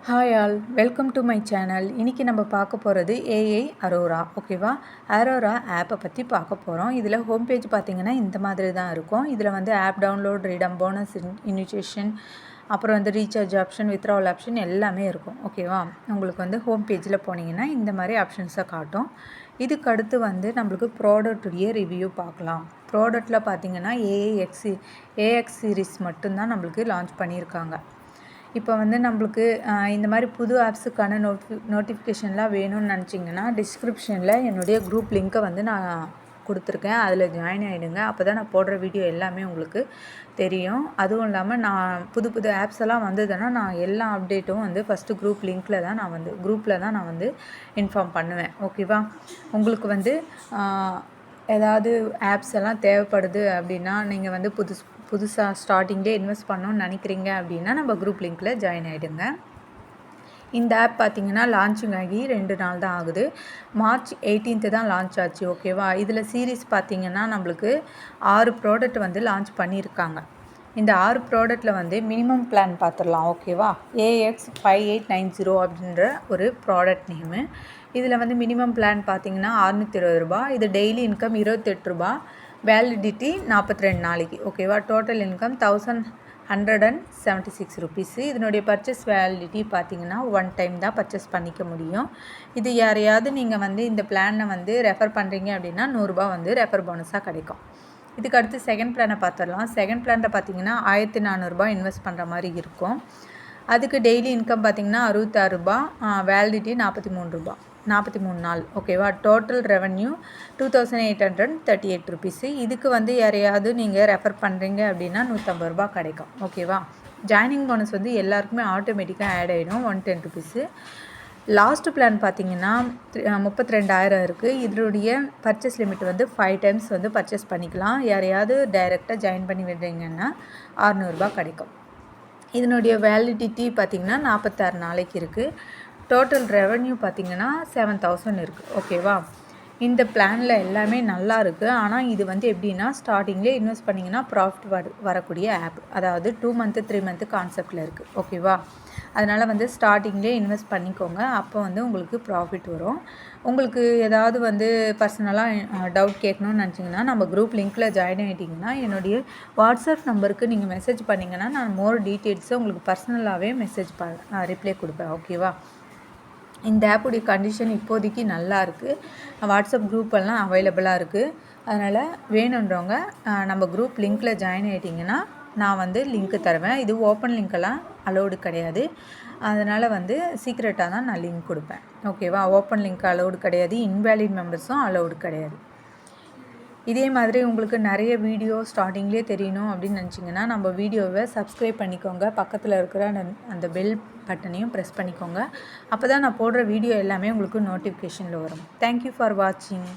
Hi all, welcome to my channel. இன்றைக்கி நம்ம பார்க்க போகிறது ஏஐ அரோரா. ஓகேவா? அரோரா ஆப்பை பற்றி பார்க்க போகிறோம். இதில் ஹோம் பேஜ் பார்த்திங்கன்னா இந்த மாதிரி தான் இருக்கும். இதில் வந்து app download, redeem, bonus, initiation, அப்புறம் வந்து ரீசார்ஜ் ஆப்ஷன், வித்ட்ராவல் ஆப்ஷன் எல்லாமே இருக்கும். ஓகேவா? உங்களுக்கு வந்து ஹோம் பேஜில் போனீங்கன்னா இந்த மாதிரி ஆப்ஷன்ஸை காட்டும். இதுக்கு அடுத்து வந்து நம்மளுக்கு ப்ராடக்ட்டுடைய ரிவ்யூ பார்க்கலாம். ப்ராடக்ட்டில் பார்த்திங்கன்னா ஏஎக்ஸ் சீரிஸ் மட்டும்தான் நம்மளுக்கு லான்ச் பண்ணியிருக்காங்க. இப்போ வந்து நம்மளுக்கு இந்த மாதிரி புது ஆப்ஸுக்கான நோட்டிஃபிகேஷன்லாம் வேணும்னு நினச்சிங்கன்னா டிஸ்கிரிப்ஷனில் என்னுடைய குரூப் லிங்க்கை வந்து நான் கொடுத்துருக்கேன். அதில் ஜாயின் ஆகிடுங்க. அப்போ தான் நான் போடுற வீடியோ எல்லாமே உங்களுக்கு தெரியும். அதுவும் இல்லாமல் நான் புது ஆப்ஸ் எல்லாம் வந்ததுன்னா நான் எல்லா அப்டேட்டும் வந்து ஃபஸ்ட்டு குரூப்பில் தான் நான் வந்து இன்ஃபார்ம் பண்ணுவேன். ஓகேவா? உங்களுக்கு வந்து ஏதாவது ஆப்ஸ் எல்லாம் தேவைப்படுது அப்படின்னா நீங்கள் வந்து புதுசாக ஸ்டார்டிங்லேயே இன்வெஸ்ட் பண்ணணும்னு நினைக்கிறீங்க அப்படின்னா நம்ம குரூப் லிங்க்கில் ஜாயின் ஆகிடுங்க. இந்த ஆப் பார்த்திங்கன்னா லான்ச்சிங் ஆகி 2 நாள் தான் ஆகுது. மார்ச் 18 தான் லான்ச் ஆச்சு. ஓகேவா? இதில் சீரீஸ் பார்த்திங்கன்னா நம்மளுக்கு 6 ப்ராடக்ட் வந்து லான்ச் பண்ணியிருக்காங்க. இந்த 6 ப்ராடக்ட்டில் வந்து மினிமம் பிளான் பார்த்துடலாம். ஓகேவா? AX5890 அப்படின்ற ஒரு ப்ராடக்ட் நேமு. இதில் வந்து மினிமம் பிளான் பார்த்திங்கன்னா ₹620. இது டெய்லி இன்கம் ₹28, வேலிடிட்டி 42 நாளைக்கு. ஓகேவா? Total income ₹1176. இதனுடைய பர்ச்சேஸ் வேலிடிட்டி பார்த்திங்கன்னா 1 டைம் தான் பர்ச்சேஸ் பண்ணிக்க முடியும். இது யாரையாவது நீங்கள் வந்து இந்த பிளானை வந்து ரெஃபர் பண்ணுறீங்க அப்படின்னா ₹100 வந்து ரெஃபர் போனஸாக கிடைக்கும். இதுக்கு அடுத்து செகண்ட் பிளானை பார்த்துடலாம். செகண்ட் பிளானில் பார்த்திங்கன்னா ₹1400 இன்வெஸ்ட் பண்ணுற மாதிரி இருக்கும். அதுக்கு டெய்லி இன்கம் பார்த்திங்கன்னா ₹66, வேலிடிட்டி ₹43 நாள். ஓகேவா? Total revenue ₹2838. இதுக்கு வந்து யாரையாவது நீங்கள் ரெஃபர் பண்ணுறீங்க அப்படின்னா ₹150 கிடைக்கும். ஓகேவா? ஜாயினிங் போனஸ் வந்து எல்லாருக்குமே ஆட்டோமேட்டிக்காக ஆட் ஆகிடும், ₹110. லாஸ்ட் பிளான் பார்த்திங்கன்னா 32,000 இருக்குது. இதனுடைய பர்ச்சேஸ் லிமிட் வந்து 5 டைம்ஸ் வந்து பர்ச்சேஸ் பண்ணிக்கலாம். யாரையாவது டைரெக்டாக ஜாயின் பண்ணி விடுறீங்கன்னா ₹600 கிடைக்கும். இதனுடைய வேலிடிட்டி பார்த்திங்கன்னா 46 நாளைக்கு இருக்குது. டோட்டல் ரெவன்யூ பார்த்திங்கன்னா 7,000 இருக்குது. ஓகேவா? இந்த பிளானில் எல்லாமே நல்லா இருக்குது. ஆனால் இது வந்து எப்படின்னா ஸ்டார்டிங்லேயே இன்வெஸ்ட் பண்ணிங்கன்னா ப்ராஃபிட் வரக்கூடிய ஆப். அதாவது 2 மந்த்து 3 மந்த்து கான்செப்டில் இருக்குது. ஓகேவா? அதனால் வந்து ஸ்டார்டிங்லேயே இன்வெஸ்ட் பண்ணிக்கோங்க. அப்போ வந்து உங்களுக்கு ப்ராஃபிட் வரும். உங்களுக்கு ஏதாவது வந்து பர்சனலாக டவுட் கேட்கணும்னு நினச்சிங்கன்னா நம்ம குரூப் லிங்க்கில் ஜாயின் ஆகிட்டிங்கன்னா என்னுடைய வாட்ஸ்அப் நம்பருக்கு நீங்கள் மெசேஜ் பண்ணிங்கன்னா நான் மோர் டீட்டெயில்ஸை உங்களுக்கு பர்சனலாகவே ரிப்ளை கொடுப்பேன். ஓகேவா? இந்த ஆப்புடைய கண்டிஷன் இப்போதைக்கு நல்லா இருக்குது. வாட்ஸ்அப் குரூப்பெல்லாம் அவைலபிளாக இருக்குது. அதனால் வேணுன்றவங்க நம்ம குரூப் லிங்க்கில் ஜாயின் ஆகிட்டிங்கன்னா நான் வந்து லிங்க்கு தருவேன். இது ஓப்பன் லிங்க்கெல்லாம் அலோடு கிடையாது. அதனால் வந்து சீக்ரெட்டாக தான் நான் லிங்க் கொடுப்பேன். ஓகேவா? ஓப்பன் லிங்க் அலோடு கிடையாது. இன்வேலிட் மெம்பர்ஸும் அலோடு கிடையாது. இதே மாதிரி உங்களுக்கு நிறைய வீடியோ ஸ்டார்டிங்லேயே தெரியணும் அப்படின்னு நினச்சிங்கன்னா நம்ம வீடியோவை சப்ஸ்கிரைப் பண்ணிக்கோங்க. பக்கத்தில் இருக்கிற அந்த பெல் பட்டனையும் ப்ரெஸ் பண்ணிக்கோங்க. அப்போ தான் நான் போடுற வீடியோ எல்லாமே உங்களுக்கு நோட்டிஃபிகேஷனில் வரும். தேங்க்யூ ஃபார் வாட்சிங்.